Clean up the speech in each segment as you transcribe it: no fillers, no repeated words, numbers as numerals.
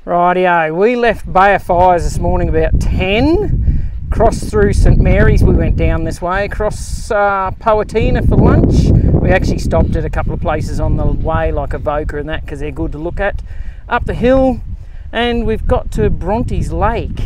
Rightio, we left Bay of Fires this morning about 10, crossed through St Mary's, we went down this way, across Powhatan for lunch. We actually stopped at a couple of places on the way, like Avoca and that, because they're good to look at. Up the hill, and we've got to Bronte's Lake.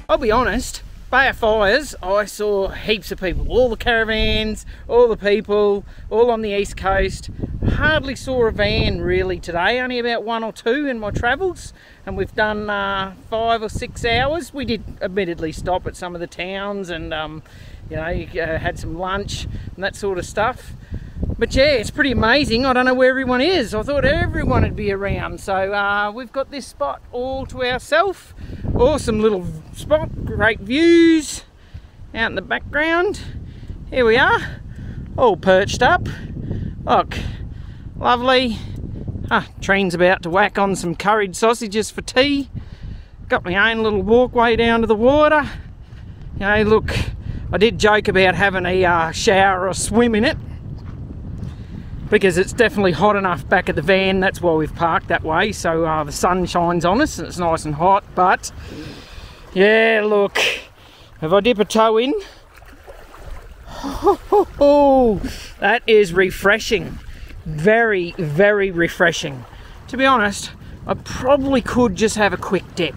I'll be honest, Bay of Fires, I saw heaps of people, all the caravans, all the people, all on the east coast. Hardly saw a van really today, only about 1 or 2 in my travels, and we've done 5 or 6 hours. We did admittedly stop at some of the towns and you know, had some lunch and that sort of stuff. But yeah, it's pretty amazing. I don't know where everyone is. I thought everyone would be around. So we've got this spot all to ourselves. Awesome little spot, great views out in the background. Here we are, all perched up. Look, lovely. Trina's about to whack on some curried sausages for tea. Got my own little walkway down to the water. You know, look, I did joke about having a shower or swim in it, because it's definitely hot enough back at the van. That's why we've parked that way, so the sun shines on us and it's nice and hot. But yeah, look, if I dip a toe in, that is refreshing. Very, very refreshing. To be honest, I probably could just have a quick dip.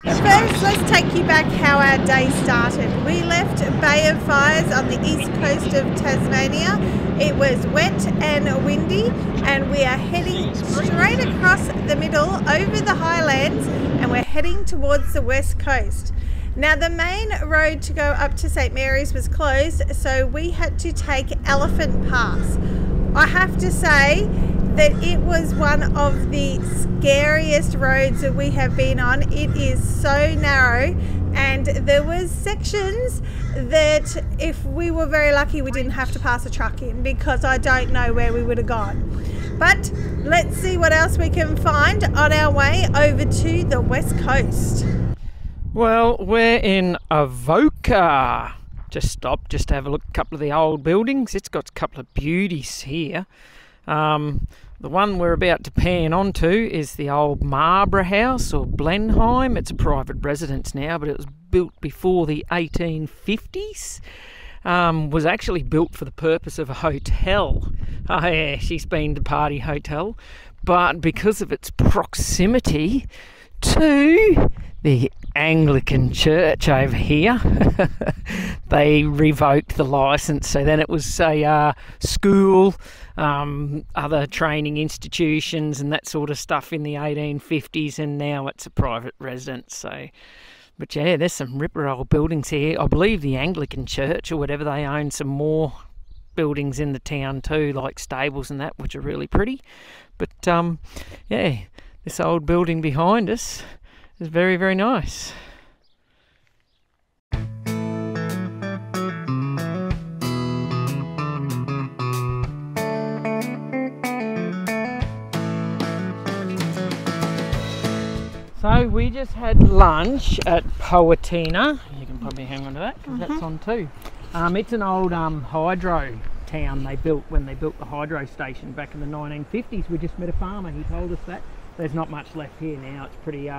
First, let's take you back how our day started. We left Bay of Fires on the east coast of Tasmania. It was wet and windy, and we are heading straight across the middle over the highlands, and we're heading towards the west coast. Now, the main road to go up to St Mary's was closed, so we had to take Elephant Pass. I have to say that it was one of the scariest roads that we have been on. It is so narrow, and there was sections that if we were very lucky we didn't have to pass a truck in, because I don't know where we would have gone. But let's see what else we can find on our way over to the west coast. Well, we're in Avoca. Just stopped just to have a look at a couple of the old buildings. It's got a couple of beauties here. The one we're about to pan onto is the old Marlborough House, or Blenheim. It's a private residence now, but it was built before the 1850s. Was actually built for the purpose of a hotel. Oh yeah, she's been to Party Hotel. But because of its proximity to the Anglican church over here, they revoked the license. So then it was a school, other training institutions and that sort of stuff in the 1850s, and now it's a private residence. So, but yeah, there's some ripper old buildings here. I believe the Anglican church or whatever, they own some more buildings in the town too, like stables and that, which are really pretty. But yeah, this old building behind us is very, very nice. So we just had lunch at Powhatan. You can probably hang on to that because that's on too. It's an old hydro town they built when they built the hydro station back in the 1950s. We just met a farmer, he told us that. There's not much left here now, it's pretty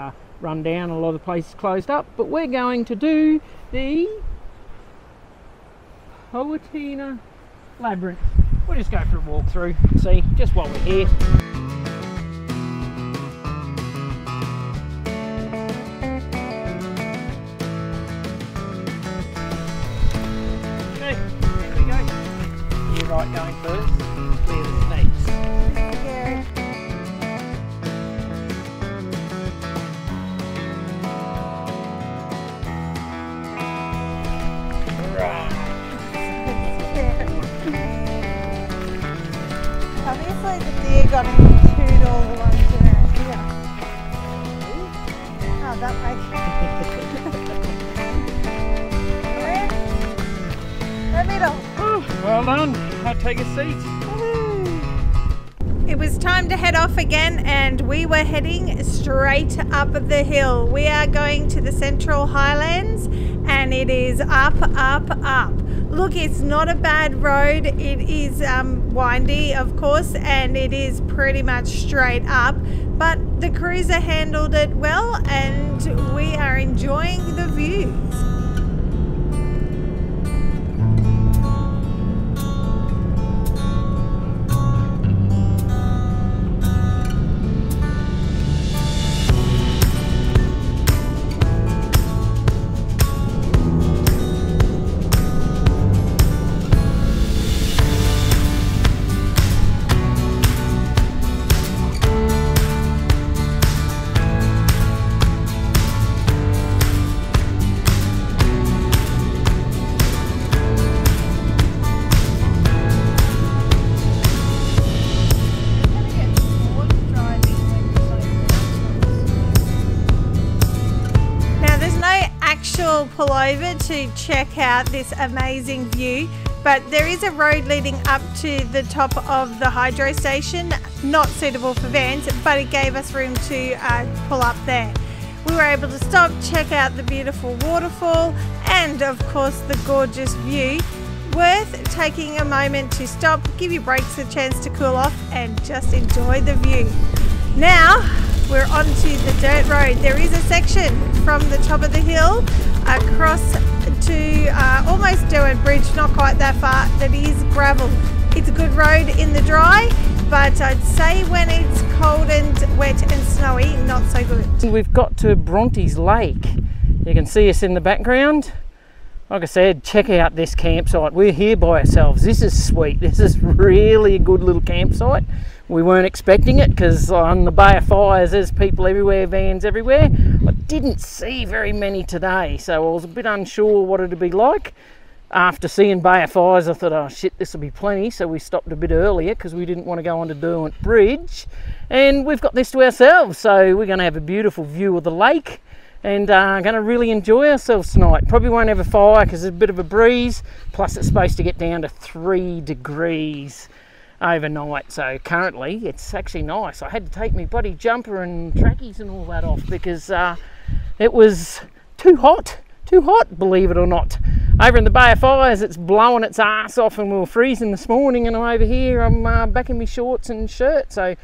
run down, a lot of the places closed up, but we're going to do the Powhatan Labyrinth. We'll just go for a walk through, see, just while we're here. Okay, here we go. You're right going first, clear the snakes. Obviously the deer got him and chewed all the ones around here. Oh, that way. Where? The middle. Oh, well done. I take a seat? It was time to head off again, and we were heading straight up the hill. We are going to the Central Highlands, and it is up, up, up. Look, it's not a bad road. It is windy, of course, and it is pretty much straight up, but the cruiser handled it well, and we are enjoying the views. Pull over to check out this amazing view, but there is a road leading up to the top of the hydro station, not suitable for vans, but it gave us room to pull up there. We were able to stop, check out the beautiful waterfall, and of course the gorgeous view. Worth taking a moment to stop, give your brakes a chance to cool off, and just enjoy the view. Now we're onto the dirt road. There is a section from the top of the hill across to almost Derwent Bridge, not quite that far, that is gravel. It's a good road in the dry, but I'd say when it's cold and wet and snowy, not so good. We've got to Bronte's Lake. You can see us in the background. Like I said, check out this campsite. We're here by ourselves. This is sweet. This is really a good little campsite. We weren't expecting it because on the Bay of Fires there's people everywhere, vans everywhere. I didn't see very many today, so I was a bit unsure what it'd be like. After seeing Bay of Fires, I thought, oh shit, this will be plenty, so we stopped a bit earlier because we didn't want to go onto Derwent Bridge. And we've got this to ourselves, so we're going to have a beautiful view of the lake and going to really enjoy ourselves tonight. Probably won't have a fire because there's a bit of a breeze, plus it's supposed to get down to 3 degrees overnight, so currently it's actually nice. I had to take my bloody jumper and trackies and all that off because it was too hot, believe it or not. Over in the Bay of Fires it's blowing its ass off and we were freezing this morning, and I'm over here, I'm back in my shorts and shirt, so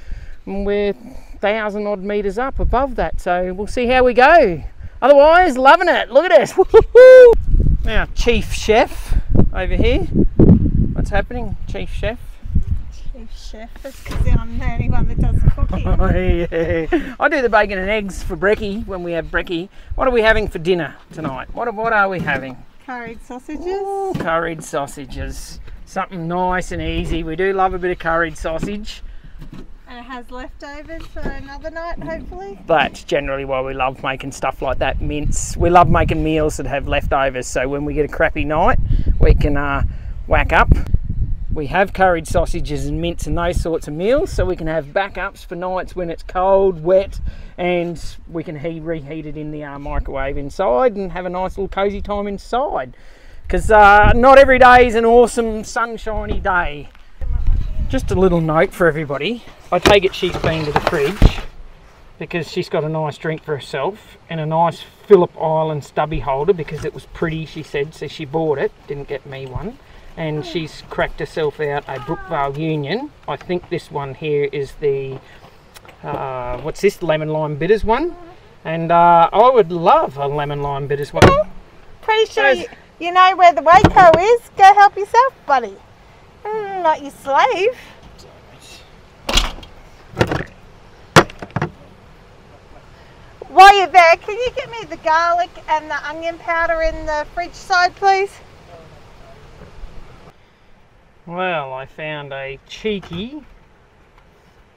we're 1,000 odd metres up above that, so we'll see how we go. Otherwise, loving it. Look at this. Woo-hoo-hoo. Now, Chief Chef over here. What's happening, Chief Chef? Chef, it's because I'm the only one that does the cooking. Oh, yeah. I do the bacon and eggs for brekkie when we have brekkie. What are we having for dinner tonight? What are we having? Curried sausages. Ooh, curried sausages. Something nice and easy. We do love a bit of curried sausage. And it has leftovers for another night, hopefully. That's generally why we love making stuff like that, mince. We love making meals that have leftovers, so when we get a crappy night, we can whack up. We have curried sausages and mince and those sorts of meals, so we can have backups for nights when it's cold, wet, and we can reheat it in the microwave inside and have a nice little cosy time inside. Because not every day is an awesome sunshiny day. Just a little note for everybody. I take it she's been to the fridge because she's got a nice drink for herself and a nice Phillip Island stubby holder because it was pretty, she said, so she bought it, didn't get me one. And she's cracked herself out a Brookvale Union. I think this one here is the, what's this, lemon lime bitters one. And I would love a lemon lime bitters one. Pretty sure you know where the Waco is. Go help yourself, buddy. Not your slave. While you're there, can you get me the garlic and the onion powder in the fridge side, please? Well, I found a cheeky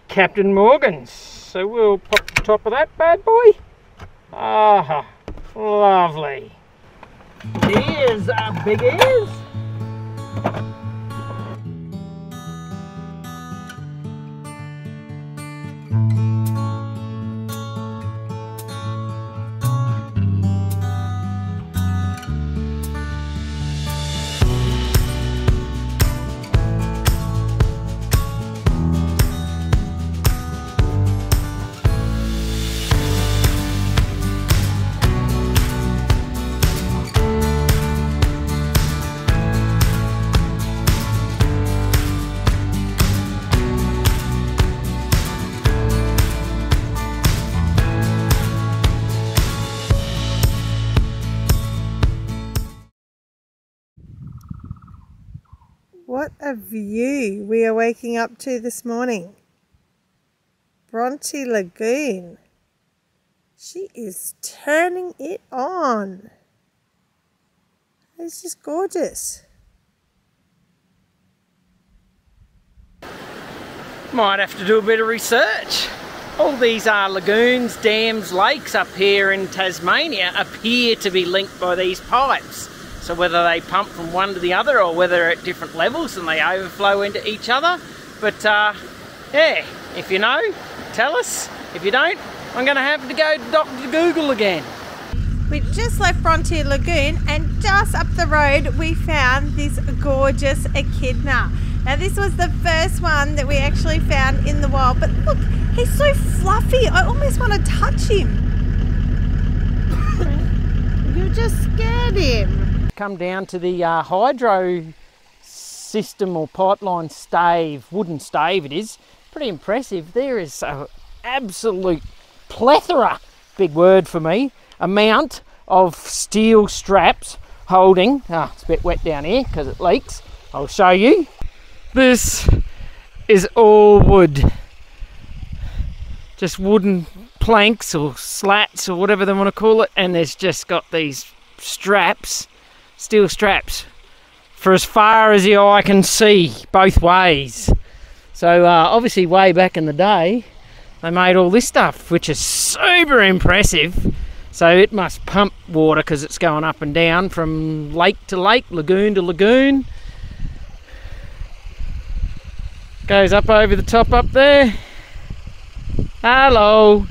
Captain Morgan's, so we'll pop the top of that bad boy. Ah, lovely. Here's our big ears. a view we are waking up to this morning. Bronte Lagoon. She is turning it on. It's just gorgeous. Might have to do a bit of research. All these lagoons, dams, lakes up here in Tasmania appear to be linked by these pipes. So whether they pump from one to the other or whether they're at different levels and they overflow into each other. But yeah, if you know, tell us. If you don't, I'm going to have to go to Dr. Google again. We just left Bronte Lagoon and just up the road we found this gorgeous echidna. Now this was the first one that we actually found in the wild, but look, he's so fluffy, I almost want to touch him. You just scared him. Come down to the hydro system or pipeline stave, wooden stave it is. Pretty impressive. There is an absolute plethora, big word for me, amount of steel straps holding, it's a bit wet down here because it leaks, I'll show you. This is all wood, just wooden planks or slats or whatever they want to call it, and there's just got these straps, steel straps, for as far as the eye can see, both ways. So obviously way back in the day they made all this stuff, which is super impressive. So it must pump water because it's going up and down from lake to lake, lagoon to lagoon. Goes up over the top up there. Hello.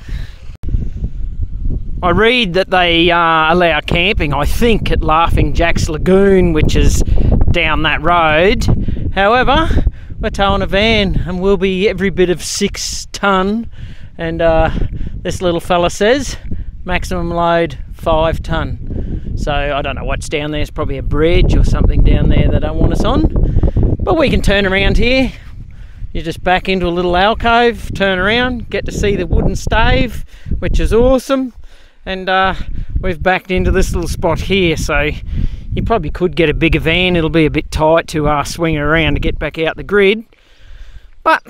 I read that they allow camping, I think, at Laughing Jack's Lagoon, which is down that road. However, we're towing a van and we'll be every bit of 6 tonne, and this little fella says maximum load 5 tonne. So I don't know what's down there. It's probably a bridge or something down there they don't want us on, but we can turn around here. You just back into a little alcove, turn around, get to see the wooden stave, which is awesome. And we've backed into this little spot here, so you probably could get a bigger van. It'll be a bit tight to swing around to get back out the grid, but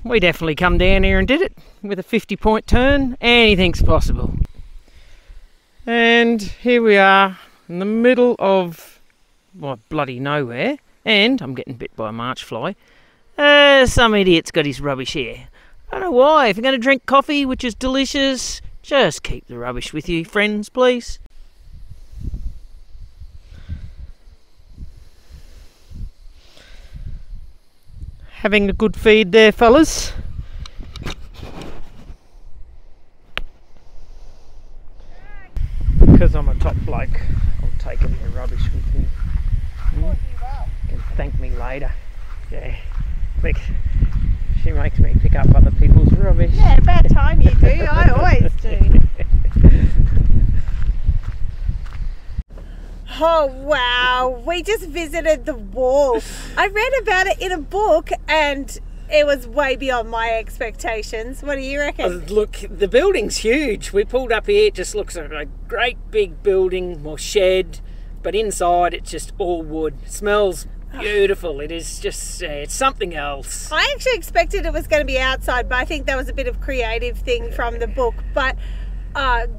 we definitely come down here and did it with a 50-point turn. Anything's possible. And here we are in the middle of, well, bloody nowhere, and I'm getting bit by a march fly. Some idiot's got his rubbish here. I don't know why. If you're going to drink coffee, which is delicious, just keep the rubbish with you, friends, please. Having a good feed there, fellas. Because I'm a top bloke, I'll take a bit of rubbish with me. You can thank me later. Yeah. She makes me pick up other people's rubbish. Yeah, about time you do. I always do. Oh wow, we just visited the wall. I read about it in a book and it was way beyond my expectations. What do you reckon? Look, the building's huge. We pulled up here, it just looks like a great big building or shed, but inside it's just all wood. It smells beautiful. It is just, it's something else. I actually expected it was going to be outside, but I think that was a bit of creative thing from the book. But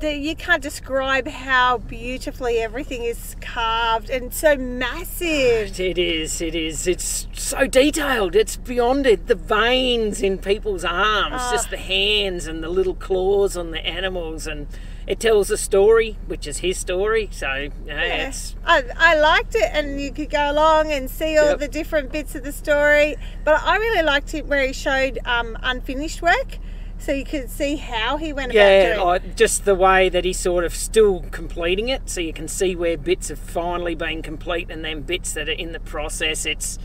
you can't describe how beautifully everything is carved and so massive. It is. It's so detailed. It's beyond it. The veins in people's arms, just the hands and the little claws on the animals, and it tells a story, which is his story. So yeah. I liked it, and you could go along and see all the different bits of the story. But I really liked it where he showed unfinished work. So you could see how he went about doing it. Just the way that he's sort of still completing it, so you can see where bits have finally been complete and then bits that are in the process.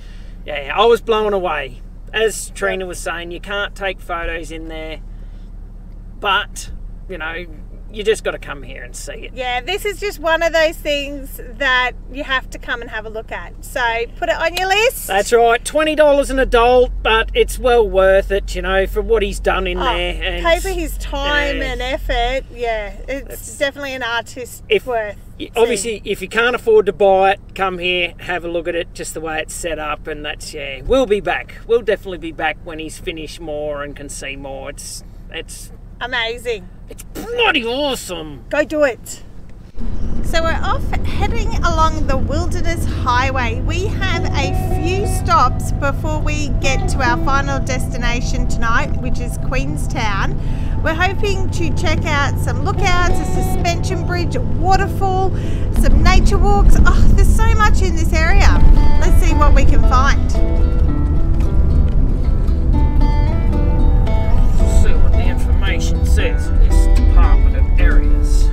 I was blown away. As Trina was saying, you can't take photos in there, but, you know, you just got to come here and see it. Yeah, this is just one of those things that you have to come and have a look at. So put it on your list. That's right, $20 an adult, but it's well worth it, you know, for what he's done in there. And pay for his time and effort. Yeah, it's definitely an artist's worth. Obviously, if you can't afford to buy it, come here, have a look at it, just the way it's set up, and that's, yeah, we'll be back. We'll definitely be back when he's finished more and can see more. It's amazing. It's bloody awesome. Go do it. So we're off heading along the Wilderness Highway. We have a few stops before we get to our final destination tonight, which is Queenstown. We're hoping to check out some lookouts, a suspension bridge, a waterfall, some nature walks. Oh, there's so much in this area. Let's see what we can find. Let's see what the information says in this department of areas.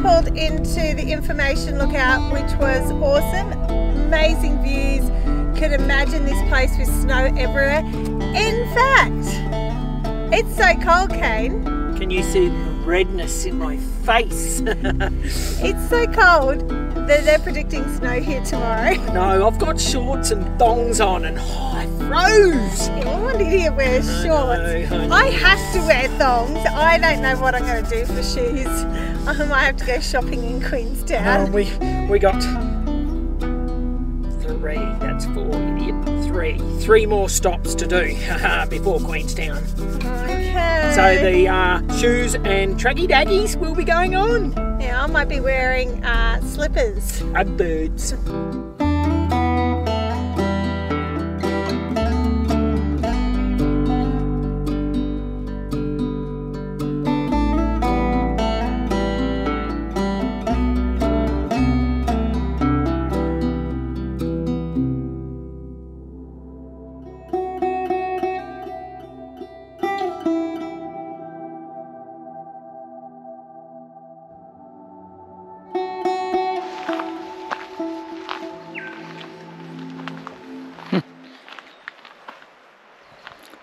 Pulled into the information lookout, which was awesome. Amazing views. Could imagine this place with snow everywhere. In fact, it's so cold, Cain. Can you see the redness in my face? It's so cold that they're predicting snow here tomorrow. No, I've got shorts and thongs on and I froze. I wanted to wear shorts. I have to wear thongs. I don't know what I'm going to do for shoes. I might have to go shopping in Queenstown. We got 3, that's 4, idiot. 3 more stops to do before Queenstown. Okay. So the shoes and traggy daggies will be going on. Yeah, I might be wearing slippers. Boots.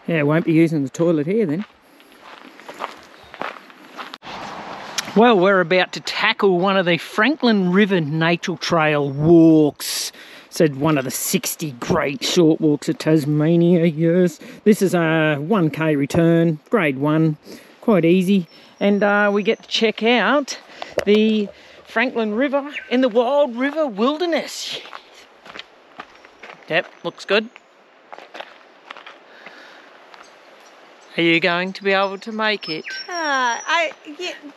Yeah, won't be using the toilet here then. Well, we're about to tackle one of the Franklin River Nature Trail walks. Said one of the 60 great short walks of Tasmania, yes. This is a 1k return, grade 1, quite easy. And we get to check out the Franklin River in the Wild River Wilderness. Yep, looks good. Are you going to be able to make it? Yeah.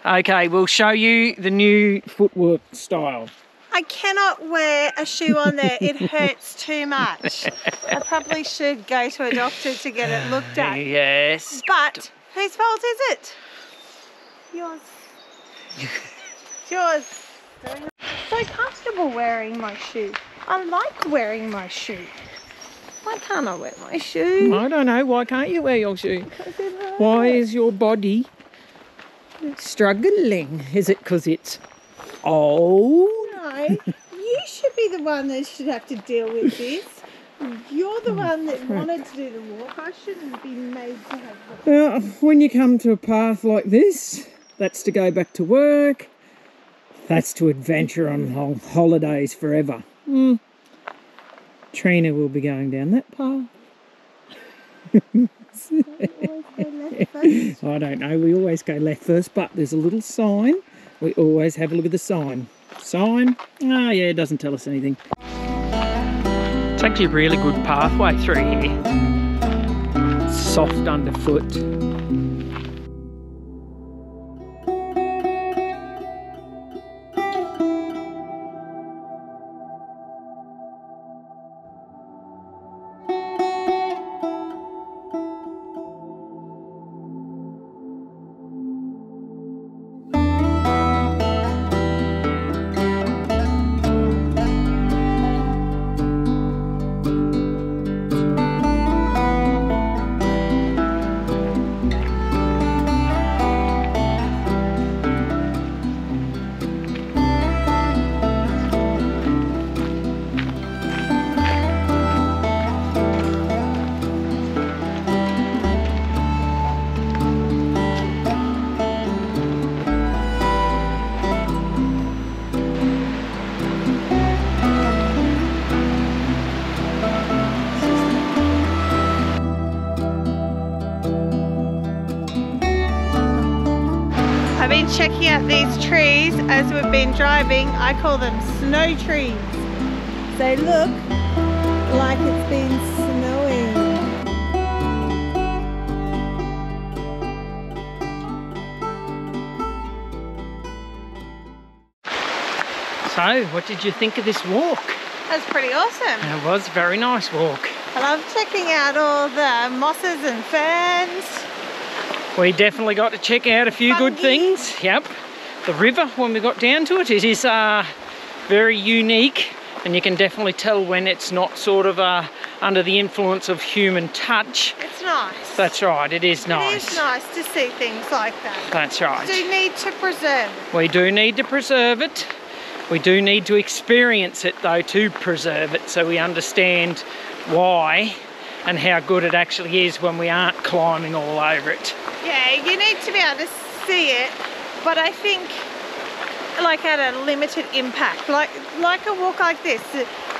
Okay, we'll show you the new footwork style. I cannot wear a shoe on there. It hurts too much. I probably should go to a doctor to get it looked at. Yes. But whose fault is it? Yours. Yours. So comfortable wearing my shoe. I like wearing my shoe. Why can't I wear my shoe? I don't know. Why can't you wear your shoe? Because it hurts. Why is your body struggling? Is it because it's old? No, you should be the one that should have to deal with this. You're the one that wanted to do the walk. I shouldn't be made to have the... Well, when you come to a path like this, that's to go back to work. That's to adventure on holidays forever. Katrina will be going down that path. I don't know, we always go left first, but there's a little sign. We always have a look at the sign. Sign? Oh yeah, it doesn't tell us anything. It's actually a really good pathway through here. Soft underfoot. looking at these trees as we've been driving. I call them snow trees. They look like it's been snowing. So, what did you think of this walk? That's pretty awesome. It was a very nice walk. I love checking out all the mosses and ferns. We definitely got to check out a few good Fungi. things. Yep. The river, when we got down to it, it is very unique, and you can definitely tell when it's not sort of under the influence of human touch. It's nice. That's right, it is nice. It is nice to see things like that. That's right. We do need to preserve it. We do need to preserve it. We do need to experience it though to preserve it, so we understand why and how good it actually is when we aren't climbing all over it. Yeah, you need to be able to see it, but I think like at a limited impact, like a walk like this,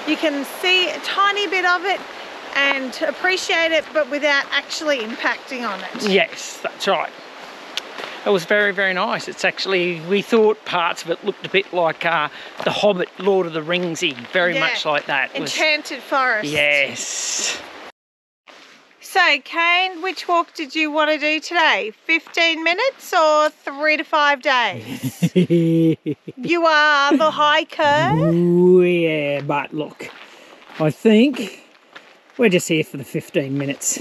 you can see a tiny bit of it and appreciate it, but without actually impacting on it. Yes, that's right. It was very, very nice. It's actually, we thought parts of it looked a bit like The Hobbit, Lord of the Ringsy, very much like that. Enchanted forest. Yes. So, Cain, which walk did you want to do today? 15 minutes or 3 to 5 days? You are the hiker. Ooh, yeah, but look, I think we're just here for the 15 minutes.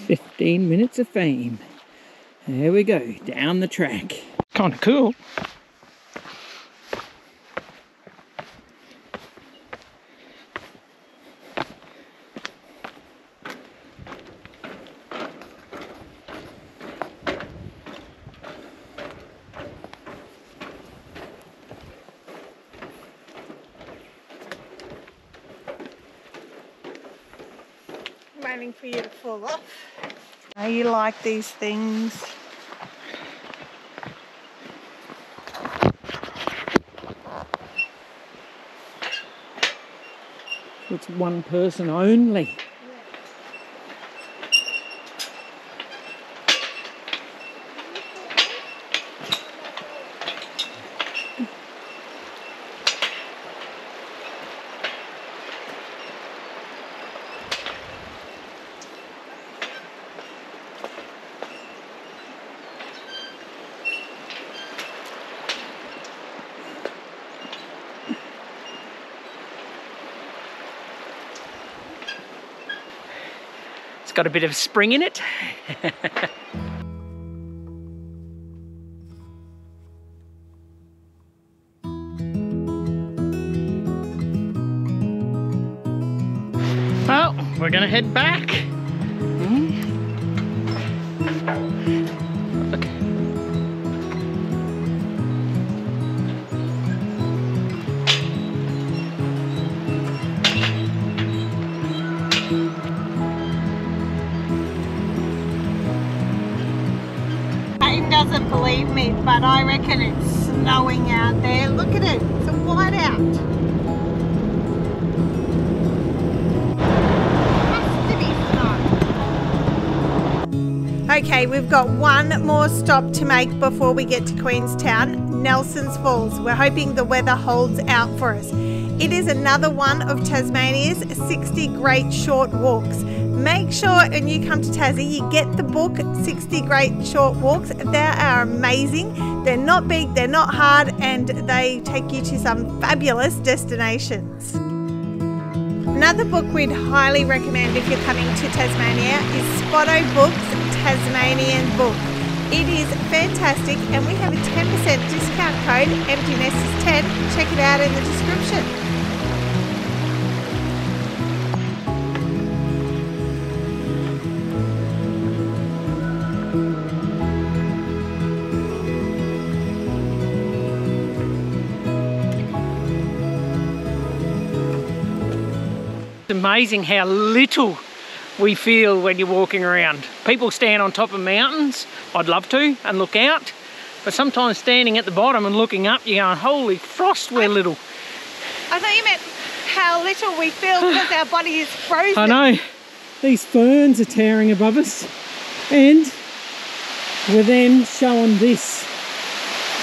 15 minutes of fame. There we go, down the track. Kind of cool. Waiting for you to fall off. Oh, you like these things? It's one person only. It's got a bit of spring in it. Well, we're gonna head back. Look. Cain doesn't believe me, but I reckon it's snowing out there. Look at it, it's a whiteout. Okay, we've got one more stop to make before we get to Queenstown, Nelson's Falls. We're hoping the weather holds out for us. It is another one of Tasmania's 60 great short walks. Make sure when you come to Tassie, you get the book 60 Great Short Walks. They are amazing. They're not big, they're not hard, and they take you to some fabulous destinations. Another book we'd highly recommend if you're coming to Tasmania is Spotto Books Tasmanian Book. It is fantastic, and we have a 10% discount code, emptynesters10. Check it out in the description. It's amazing how little we feel when you're walking around. People stand on top of mountains, I'd love to, and look out, but sometimes standing at the bottom and looking up, you're going, holy frost, we're little. I thought you meant how little we feel because our body is frozen. I know. These ferns are towering above us, and we're then showing this.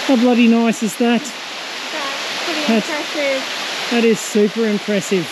How bloody nice is that? That's pretty impressive. That is super impressive.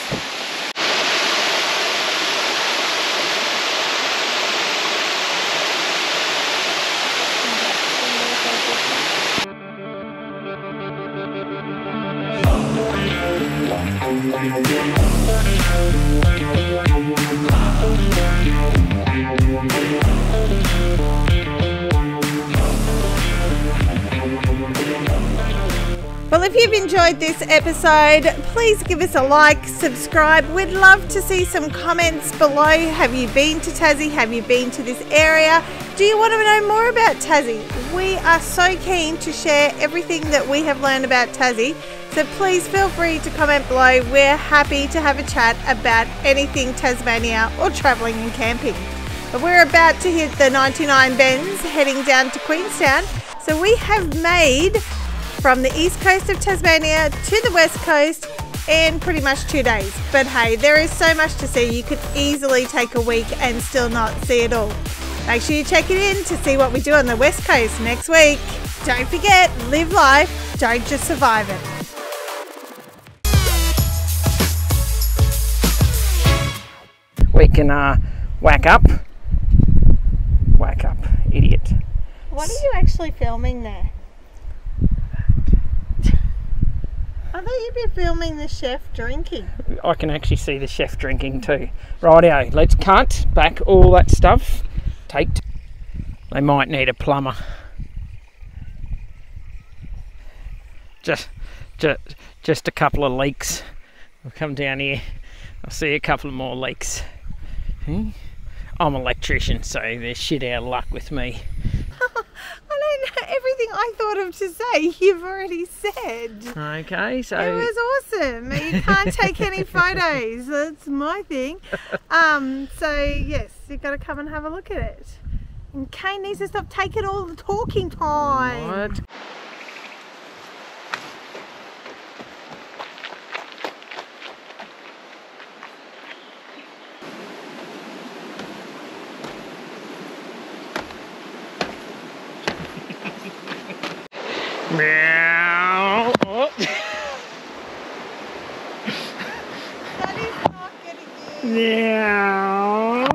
Well, if you've enjoyed this episode, please give us a like, subscribe. We'd love to see some comments below. Have you been to Tassie? Have you been to this area? Do you want to know more about Tassie? We are so keen to share everything that we have learned about Tassie. So please feel free to comment below. We're happy to have a chat about anything Tasmania or travelling and camping. But we're about to hit the 99 bends heading down to Queenstown. So we have made from the east coast of Tasmania to the west coast in pretty much 2 days. But hey, there is so much to see. You could easily take a week and still not see it all. Make sure you check it in to see what we do on the west coast next week. Don't forget, live life, don't just survive it. We can whack up, idiot. What are you actually filming there? I thought you'd be filming the chef drinking. I can actually see the chef drinking too. Rightio, let's cut back all that stuff. They might need a plumber. Just a couple of leaks. We'll come down here. I'll see a couple of more leaks. I'm an electrician, so there's shit out of luck with me. I don't know, everything I thought of to say, you've already said. Okay, so... It was awesome. You can't take any photos. That's my thing. So, yes, you've got to come and have a look at it. And Cain needs to stop taking all the talking time. What? Meow. Oh. That is not getting you. Meow.